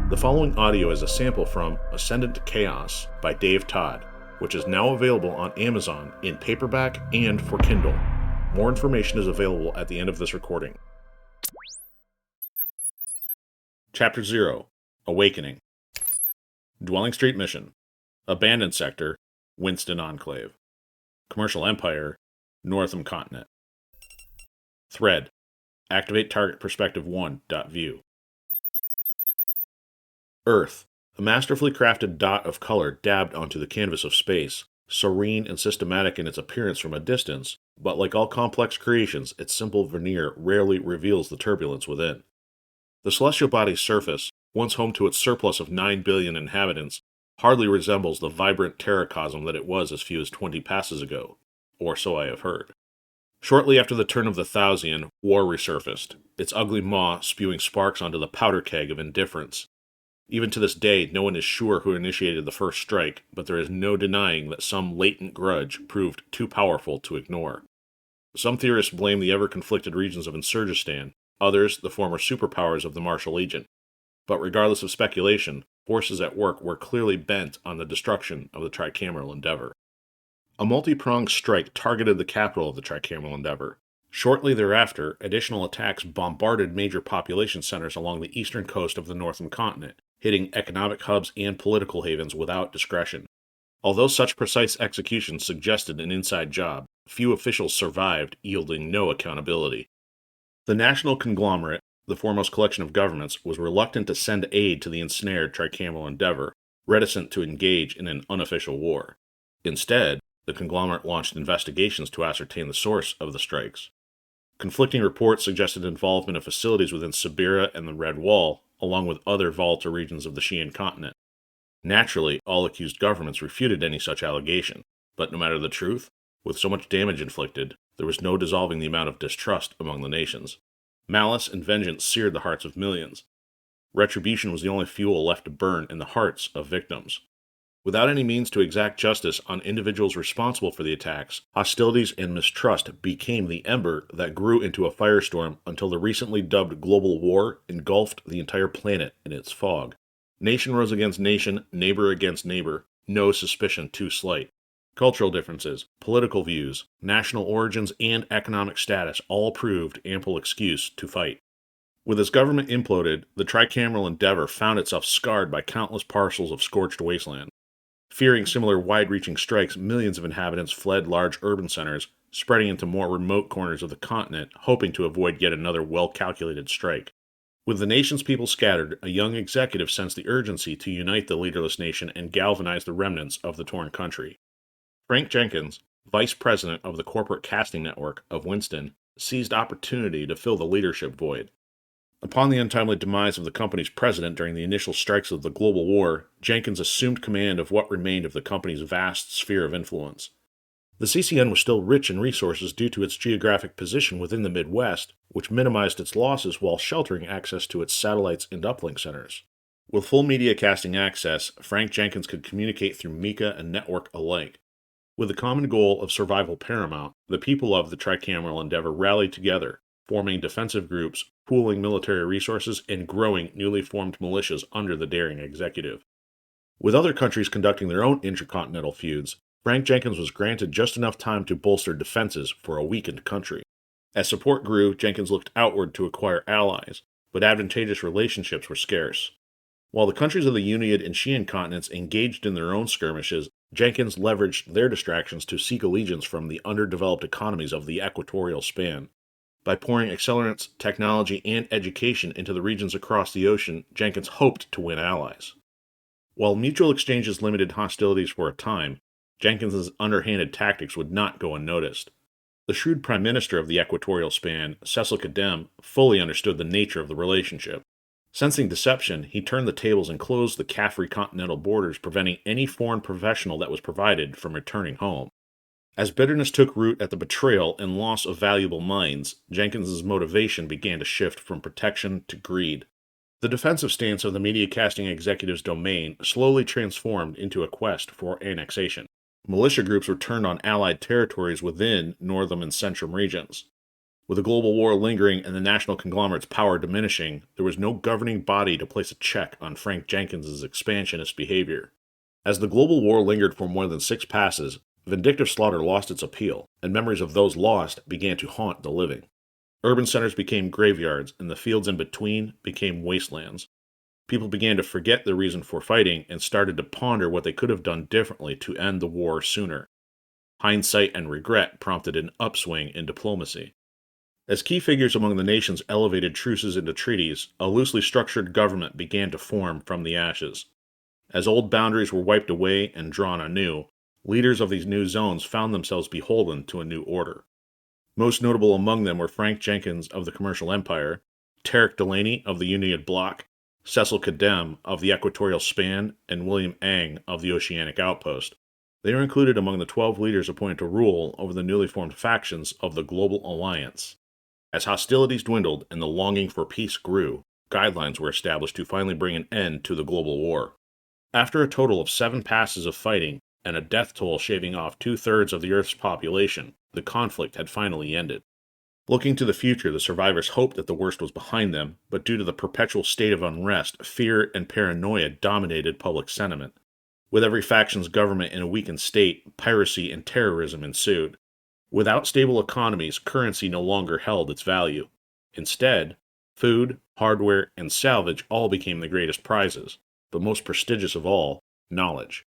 The following audio is a sample from Ascendant Chaos by Dave Todd, which is now available on Amazon in paperback and for Kindle. More information is available at the end of this recording. Chapter 0, Awakening. Dwelling Street Mission. Abandoned Sector, Windstonne Enclave. Commercial Empire, Northam Continent. Thread. Activate Target Perspective 1.view. Earth, a masterfully crafted dot of color dabbed onto the canvas of space, serene and systematic in its appearance from a distance, but like all complex creations, its simple veneer rarely reveals the turbulence within. The celestial body's surface, once home to its surplus of 9 billion inhabitants, hardly resembles the vibrant terracosm that it was as few as 20 passes ago, or so I have heard. Shortly after the turn of the Thausian, war resurfaced, its ugly maw spewing sparks onto the powder keg of indifference. Even to this day, no one is sure who initiated the first strike, but there is no denying that some latent grudge proved too powerful to ignore. Some theorists blame the ever-conflicted regions of Insurgistan, others the former superpowers of the Martial Legion. But regardless of speculation, forces at work were clearly bent on the destruction of the tricameral endeavor. A multi-pronged strike targeted the capital of the tricameral endeavor. Shortly thereafter, additional attacks bombarded major population centers along the eastern coast of the Northern Continent, hitting economic hubs and political havens without discretion. Although such precise execution suggested an inside job, few officials survived, yielding no accountability. The national conglomerate, the foremost collection of governments, was reluctant to send aid to the ensnared tricameral endeavor, reticent to engage in an unofficial war. Instead, the conglomerate launched investigations to ascertain the source of the strikes. Conflicting reports suggested involvement of facilities within Siberia and the Red Wall, along with other volatile regions of the Xi'an continent. Naturally, all accused governments refuted any such allegation, but no matter the truth, with so much damage inflicted, there was no dissolving the amount of distrust among the nations. Malice and vengeance seared the hearts of millions. Retribution was the only fuel left to burn in the hearts of victims. Without any means to exact justice on individuals responsible for the attacks, hostilities and mistrust became the ember that grew into a firestorm until the recently dubbed global war engulfed the entire planet in its fog. Nation rose against nation, neighbor against neighbor, no suspicion too slight. Cultural differences, political views, national origins, and economic status all proved ample excuse to fight. With its government imploded, the tricameral endeavor found itself scarred by countless parcels of scorched wasteland. Fearing similar wide-reaching strikes, millions of inhabitants fled large urban centers, spreading into more remote corners of the continent, hoping to avoid yet another well-calculated strike. With the nation's people scattered, a young executive sensed the urgency to unite the leaderless nation and galvanize the remnants of the torn country. Frank Jenkins, vice president of the corporate casting network of Windstonne, seized opportunity to fill the leadership void. Upon the untimely demise of the company's president during the initial strikes of the global war, Jenkins assumed command of what remained of the company's vast sphere of influence. The CCN was still rich in resources due to its geographic position within the Midwest, which minimized its losses while sheltering access to its satellites and uplink centers. With full media casting access, Frank Jenkins could communicate through Mika and network alike. With the common goal of survival paramount, the people of the tricameral endeavor rallied together, forming defensive groups, pooling military resources, and growing newly formed militias under the daring executive. With other countries conducting their own intercontinental feuds, Frank Jenkins was granted just enough time to bolster defenses for a weakened country. As support grew, Jenkins looked outward to acquire allies, but advantageous relationships were scarce. While the countries of the Uniad and Xi'an continents engaged in their own skirmishes, Jenkins leveraged their distractions to seek allegiance from the underdeveloped economies of the equatorial span. By pouring accelerants, technology, and education into the regions across the ocean, Jenkins hoped to win allies. While mutual exchanges limited hostilities for a time, Jenkins's underhanded tactics would not go unnoticed. The shrewd prime minister of the equatorial span, Cecil Kadem, fully understood the nature of the relationship. Sensing deception, he turned the tables and closed the Caffrey continental borders, preventing any foreign professional that was provided from returning home. As bitterness took root at the betrayal and loss of valuable mines, Jenkins's motivation began to shift from protection to greed. The defensive stance of the media casting executive's domain slowly transformed into a quest for annexation. Militia groups were turned on allied territories within Northam and Centrum regions. With the global war lingering and the national conglomerate's power diminishing, there was no governing body to place a check on Frank Jenkins's expansionist behavior. As the global war lingered for more than 6 passes, vindictive slaughter lost its appeal, and memories of those lost began to haunt the living. Urban centers became graveyards, and the fields in between became wastelands. People began to forget the reason for fighting and started to ponder what they could have done differently to end the war sooner. Hindsight and regret prompted an upswing in diplomacy. As key figures among the nations elevated truces into treaties, a loosely structured government began to form from the ashes. As old boundaries were wiped away and drawn anew, leaders of these new zones found themselves beholden to a new order. Most notable among them were Frank Jenkins of the Commercial Empire, Tarek Delaney of the Union Bloc, Cecil Kadem of the Equatorial Span, and William Ang of the Oceanic Outpost. They are included among the 12 leaders appointed to rule over the newly formed factions of the Global Alliance. As hostilities dwindled and the longing for peace grew, guidelines were established to finally bring an end to the global war. After a total of 7 passes of fighting and a death toll shaving off 2/3 of the Earth's population, the conflict had finally ended. Looking to the future, the survivors hoped that the worst was behind them, but due to the perpetual state of unrest, fear and paranoia dominated public sentiment. With every faction's government in a weakened state, piracy and terrorism ensued. Without stable economies, currency no longer held its value. Instead, food, hardware, and salvage all became the greatest prizes, but most prestigious of all, knowledge.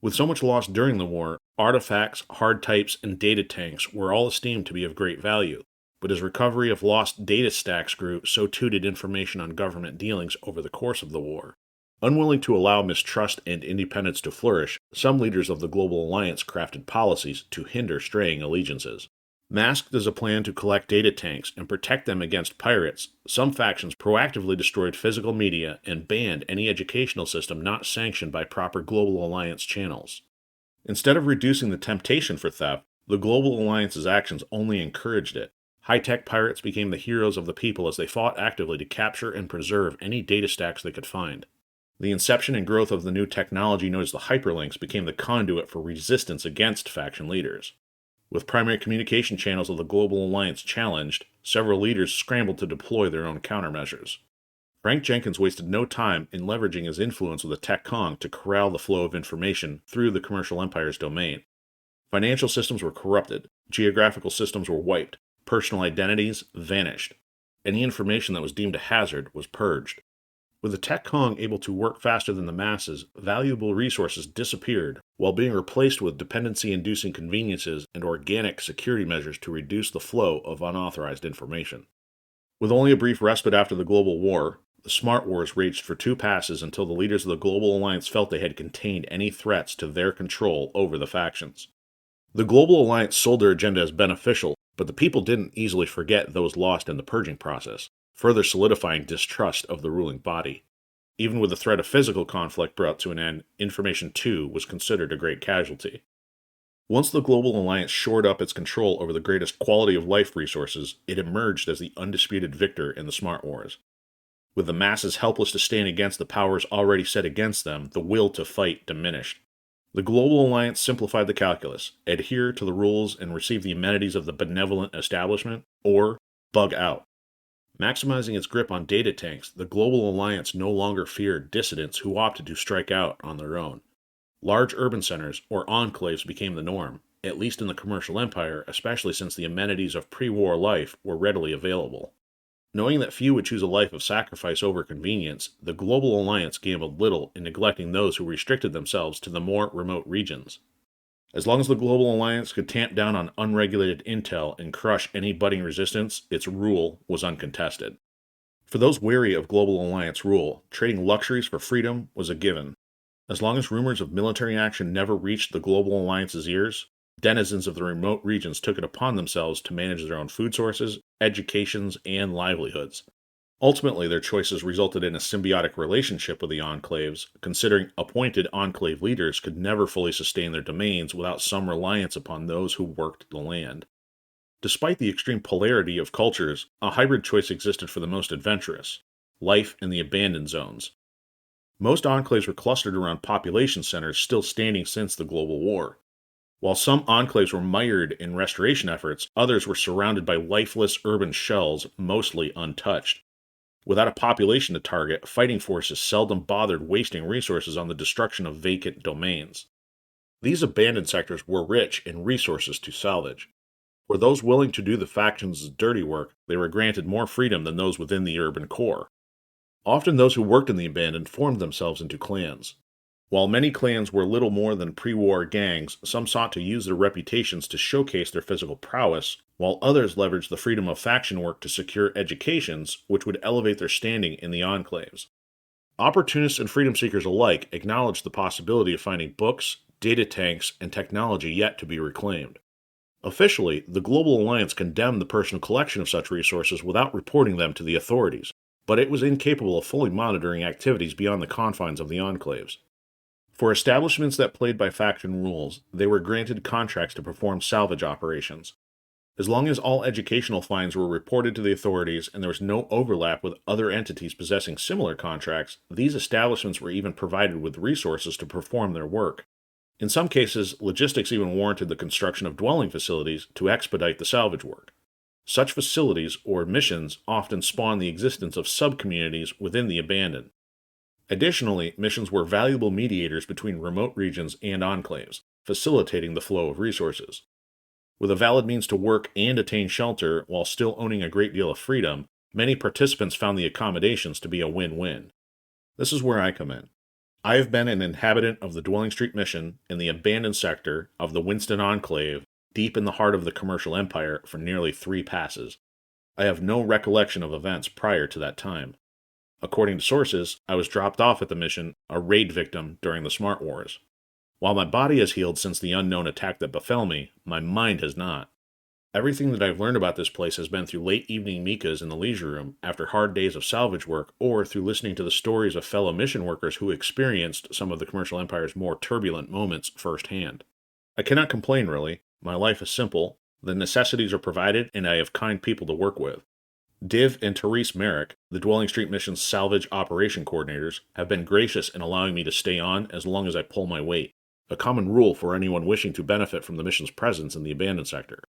With so much lost during the war, artifacts, hard types, and data tanks were all esteemed to be of great value, but as recovery of lost data stacks grew, so too did information on government dealings over the course of the war. Unwilling to allow mistrust and independence to flourish, some leaders of the Global Alliance crafted policies to hinder straying allegiances. Masked as a plan to collect data tanks and protect them against pirates, some factions proactively destroyed physical media and banned any educational system not sanctioned by proper Global Alliance channels. Instead of reducing the temptation for theft, the Global Alliance's actions only encouraged it. High-tech pirates became the heroes of the people as they fought actively to capture and preserve any data stacks they could find. The inception and growth of the new technology known as the hyperlinks became the conduit for resistance against faction leaders. With primary communication channels of the Global Alliance challenged, several leaders scrambled to deploy their own countermeasures. Frank Jenkins wasted no time in leveraging his influence with the Tech Kong to corral the flow of information through the Commercial Empire's domain. Financial systems were corrupted, geographical systems were wiped, personal identities vanished. Any information that was deemed a hazard was purged. With the Tech Kong able to work faster than the masses, valuable resources disappeared, while being replaced with dependency-inducing conveniences and organic security measures to reduce the flow of unauthorized information. With only a brief respite after the global war, the Smart Wars raged for 2 passes until the leaders of the Global Alliance felt they had contained any threats to their control over the factions. The Global Alliance sold their agenda as beneficial, but the people didn't easily forget those lost in the purging process, further solidifying distrust of the ruling body. Even with the threat of physical conflict brought to an end, information too was considered a great casualty. Once the Global Alliance shored up its control over the greatest quality of life resources, it emerged as the undisputed victor in the Smart Wars. With the masses helpless to stand against the powers already set against them, the will to fight diminished. The Global Alliance simplified the calculus, adhere to the rules and receive the amenities of the benevolent establishment, or bug out. Maximizing its grip on data tanks, the Global Alliance no longer feared dissidents who opted to strike out on their own. Large urban centers, or enclaves, became the norm, at least in the Commercial Empire, especially since the amenities of pre-war life were readily available. Knowing that few would choose a life of sacrifice over convenience, the Global Alliance gambled little in neglecting those who restricted themselves to the more remote regions. As long as the Global Alliance could tamp down on unregulated intel and crush any budding resistance, its rule was uncontested. For those wary of Global Alliance rule, trading luxuries for freedom was a given. As long as rumors of military action never reached the Global Alliance's ears, denizens of the remote regions took it upon themselves to manage their own food sources, educations, and livelihoods. Ultimately, their choices resulted in a symbiotic relationship with the enclaves, considering appointed enclave leaders could never fully sustain their domains without some reliance upon those who worked the land. Despite the extreme polarity of cultures, a hybrid choice existed for the most adventurous: life in the abandoned zones. Most enclaves were clustered around population centers still standing since the global war. While some enclaves were mired in restoration efforts, others were surrounded by lifeless urban shells, mostly untouched. Without a population to target, fighting forces seldom bothered wasting resources on the destruction of vacant domains. These abandoned sectors were rich in resources to salvage. For those willing to do the factions' dirty work, they were granted more freedom than those within the urban core. Often those who worked in the abandoned formed themselves into clans. While many clans were little more than pre-war gangs, some sought to use their reputations to showcase their physical prowess, while others leveraged the freedom of faction work to secure educations which would elevate their standing in the enclaves. Opportunists and freedom seekers alike acknowledged the possibility of finding books, data tanks, and technology yet to be reclaimed. Officially, the Global Alliance condemned the personal collection of such resources without reporting them to the authorities, but it was incapable of fully monitoring activities beyond the confines of the enclaves. For establishments that played by faction rules, they were granted contracts to perform salvage operations. As long as all educational finds were reported to the authorities and there was no overlap with other entities possessing similar contracts, these establishments were even provided with resources to perform their work. In some cases, logistics even warranted the construction of dwelling facilities to expedite the salvage work. Such facilities, or missions, often spawned the existence of sub-communities within the abandoned. Additionally, missions were valuable mediators between remote regions and enclaves, facilitating the flow of resources. With a valid means to work and attain shelter while still owning a great deal of freedom, many participants found the accommodations to be a win-win. This is where I come in. I have been an inhabitant of the Dwelling Street mission in the abandoned sector of the Windstonne Enclave, deep in the heart of the commercial empire, for nearly 3 passes. I have no recollection of events prior to that time. According to sources, I was dropped off at the mission, a raid victim during the Smart Wars. While my body has healed since the unknown attack that befell me, my mind has not. Everything that I've learned about this place has been through late evening mikas in the leisure room, after hard days of salvage work, or through listening to the stories of fellow mission workers who experienced some of the commercial empire's more turbulent moments firsthand. I cannot complain, really. My life is simple, the necessities are provided, and I have kind people to work with. Div and Therese Merrick, the Dwelling Street mission's salvage operation coordinators, have been gracious in allowing me to stay on as long as I pull my weight, a common rule for anyone wishing to benefit from the mission's presence in the abandoned sector.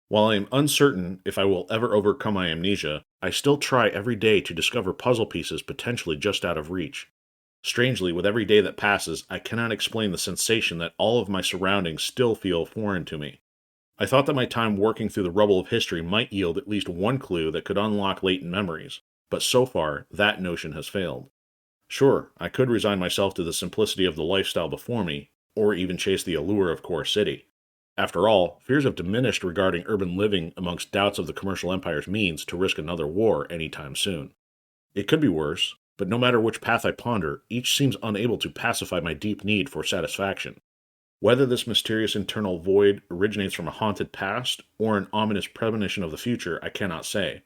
While I am uncertain if I will ever overcome my amnesia, I still try every day to discover puzzle pieces potentially just out of reach. Strangely, with every day that passes, I cannot explain the sensation that all of my surroundings still feel foreign to me. I thought that my time working through the rubble of history might yield at least one clue that could unlock latent memories, but so far, that notion has failed. Sure, I could resign myself to the simplicity of the lifestyle before me, or even chase the allure of Core City. After all, fears have diminished regarding urban living amongst doubts of the commercial empire's means to risk another war anytime soon. It could be worse, but no matter which path I ponder, each seems unable to pacify my deep need for satisfaction. Whether this mysterious internal void originates from a haunted past or an ominous premonition of the future, I cannot say,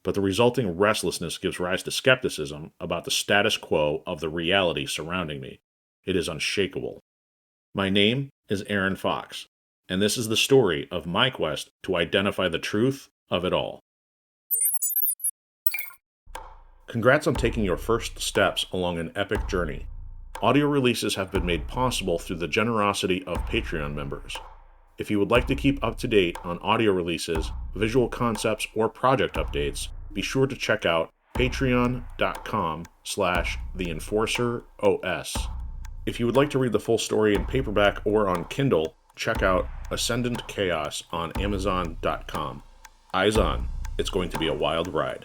but the resulting restlessness gives rise to skepticism about the status quo of the reality surrounding me. It is unshakable. My name is Aaron Fox, and this is the story of my quest to identify the truth of it all. Congrats on taking your first steps along an epic journey. Audio releases have been made possible through the generosity of Patreon members. If you would like to keep up to date on audio releases, visual concepts, or project updates, be sure to check out patreon.com/theenforceros. If you would like to read the full story in paperback or on Kindle, check out Ascendant Chaos on Amazon.com. Eyes on, it's going to be a wild ride.